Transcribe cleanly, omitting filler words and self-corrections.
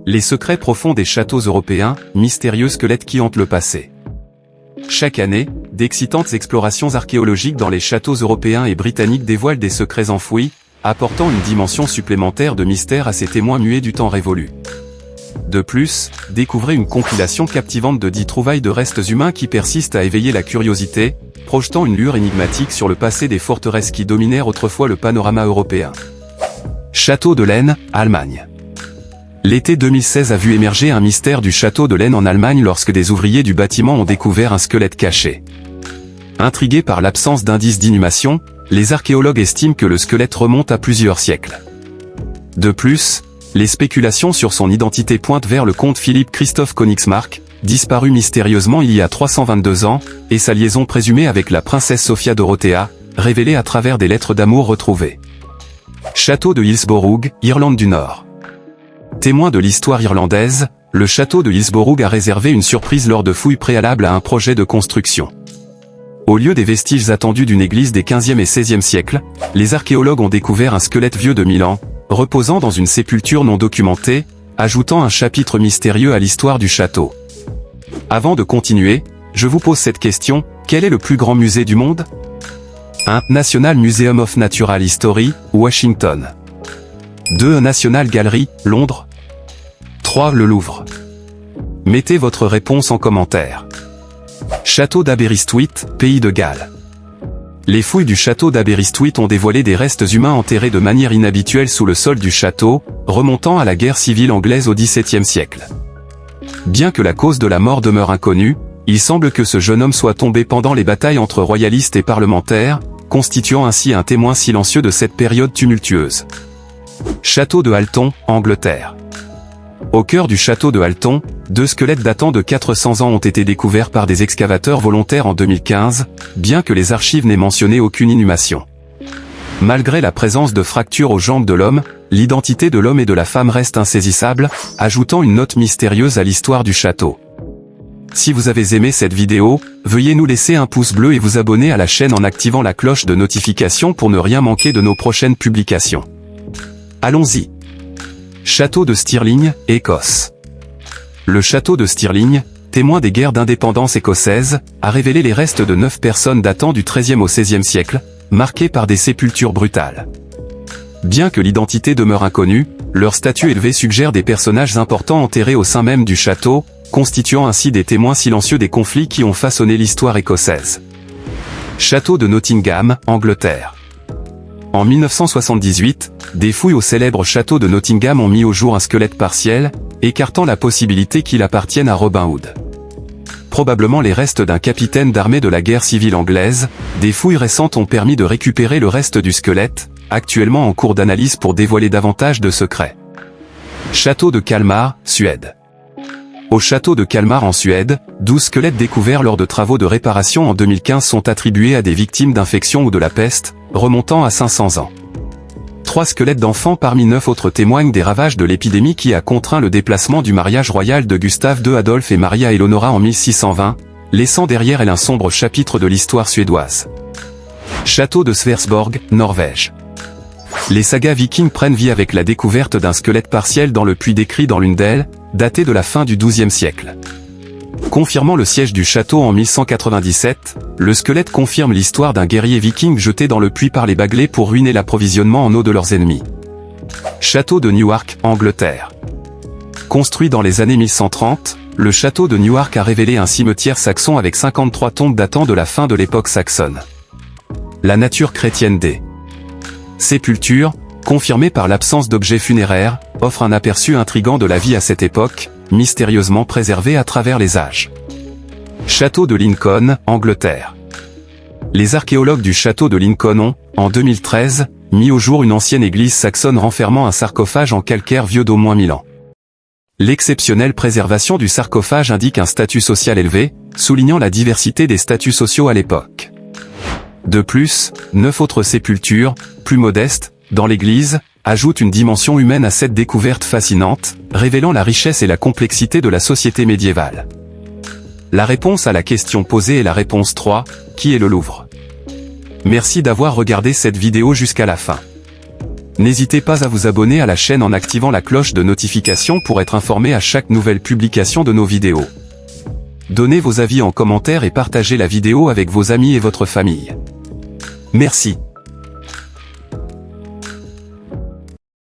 Les secrets profonds des châteaux européens, mystérieux squelettes qui hantent le passé. Chaque année, d'excitantes explorations archéologiques dans les châteaux européens et britanniques dévoilent des secrets enfouis, apportant une dimension supplémentaire de mystère à ces témoins muets du temps révolu. De plus, découvrez une compilation captivante de 10 trouvailles de restes humains qui persistent à éveiller la curiosité, projetant une lueur énigmatique sur le passé des forteresses qui dominèrent autrefois le panorama européen. Château de Laine, Allemagne. L'été 2016 a vu émerger un mystère du château de Laine en Allemagne lorsque des ouvriers du bâtiment ont découvert un squelette caché. Intrigués par l'absence d'indices d'inhumation, les archéologues estiment que le squelette remonte à plusieurs siècles. De plus, les spéculations sur son identité pointent vers le comte Philippe Christoph Königsmarck, disparu mystérieusement il y a 322 ans, et sa liaison présumée avec la princesse Sophia Dorothea, révélée à travers des lettres d'amour retrouvées. Château de Hillsborough, Irlande du Nord. Témoin de l'histoire irlandaise, le château de Hillsborough a réservé une surprise lors de fouilles préalables à un projet de construction. Au lieu des vestiges attendus d'une église des 15e et 16e siècles, les archéologues ont découvert un squelette vieux de 1000 ans, reposant dans une sépulture non documentée, ajoutant un chapitre mystérieux à l'histoire du château. Avant de continuer, je vous pose cette question, quel est le plus grand musée du monde? 1. National Museum of Natural History, Washington. 2. National Gallery, Londres. 3. Le Louvre. Mettez votre réponse en commentaire. Château d'Aberystwyth, Pays de Galles. Les fouilles du château d'Aberystwyth ont dévoilé des restes humains enterrés de manière inhabituelle sous le sol du château, remontant à la guerre civile anglaise au XVIIe siècle. Bien que la cause de la mort demeure inconnue, il semble que ce jeune homme soit tombé pendant les batailles entre royalistes et parlementaires, constituant ainsi un témoin silencieux de cette période tumultueuse. Château de Halton, Angleterre. Au cœur du château de Halton, 2 squelettes datant de 400 ans ont été découverts par des excavateurs volontaires en 2015, bien que les archives n'aient mentionné aucune inhumation. Malgré la présence de fractures aux jambes de l'homme, l'identité de l'homme et de la femme reste insaisissable, ajoutant une note mystérieuse à l'histoire du château. Si vous avez aimé cette vidéo, veuillez nous laisser un pouce bleu et vous abonner à la chaîne en activant la cloche de notification pour ne rien manquer de nos prochaines publications. Allons-y. Château de Stirling, Écosse. Le château de Stirling, témoin des guerres d'indépendance écossaises, a révélé les restes de 9 personnes datant du XIIIe au XVIe siècle, marquées par des sépultures brutales. Bien que l'identité demeure inconnue, leur statut élevé suggère des personnages importants enterrés au sein même du château, constituant ainsi des témoins silencieux des conflits qui ont façonné l'histoire écossaise. Château de Nottingham, Angleterre. En 1978, des fouilles au célèbre château de Nottingham ont mis au jour un squelette partiel, écartant la possibilité qu'il appartienne à Robin Hood. Probablement les restes d'un capitaine d'armée de la guerre civile anglaise, des fouilles récentes ont permis de récupérer le reste du squelette, actuellement en cours d'analyse pour dévoiler davantage de secrets. Château de Kalmar, Suède. Au château de Kalmar en Suède, 12 squelettes découverts lors de travaux de réparation en 2015 sont attribués à des victimes d'infection ou de la peste, remontant à 500 ans. 3 squelettes d'enfants parmi 9 autres témoignent des ravages de l'épidémie qui a contraint le déplacement du mariage royal de Gustave II Adolphe et Maria Eleonora en 1620, laissant derrière elle un sombre chapitre de l'histoire suédoise. Château de Sversborg, Norvège. Les sagas vikings prennent vie avec la découverte d'un squelette partiel dans le puits décrit dans l'une d'elles, daté de la fin du XIIe siècle. Confirmant le siège du château en 1197, le squelette confirme l'histoire d'un guerrier viking jeté dans le puits par les Baglais pour ruiner l'approvisionnement en eau de leurs ennemis. Château de Newark, Angleterre. Construit dans les années 1130, le château de Newark a révélé un cimetière saxon avec 53 tombes datant de la fin de l'époque saxonne. La nature chrétienne des sépultures, confirmée par l'absence d'objets funéraires, offre un aperçu intrigant de la vie à cette époque, mystérieusement préservée à travers les âges. Château de Lincoln, Angleterre. Les archéologues du château de Lincoln ont, en 2013, mis au jour une ancienne église saxonne renfermant un sarcophage en calcaire vieux d'au moins 1000 ans. L'exceptionnelle préservation du sarcophage indique un statut social élevé, soulignant la diversité des statuts sociaux à l'époque. De plus, 9 autres sépultures, plus modestes, dans l'église, ajoutent une dimension humaine à cette découverte fascinante, révélant la richesse et la complexité de la société médiévale. La réponse à la question posée est la réponse 3, qui est le Louvre. Merci d'avoir regardé cette vidéo jusqu'à la fin. N'hésitez pas à vous abonner à la chaîne en activant la cloche de notification pour être informé à chaque nouvelle publication de nos vidéos. Donnez vos avis en commentaire et partagez la vidéo avec vos amis et votre famille. Merci.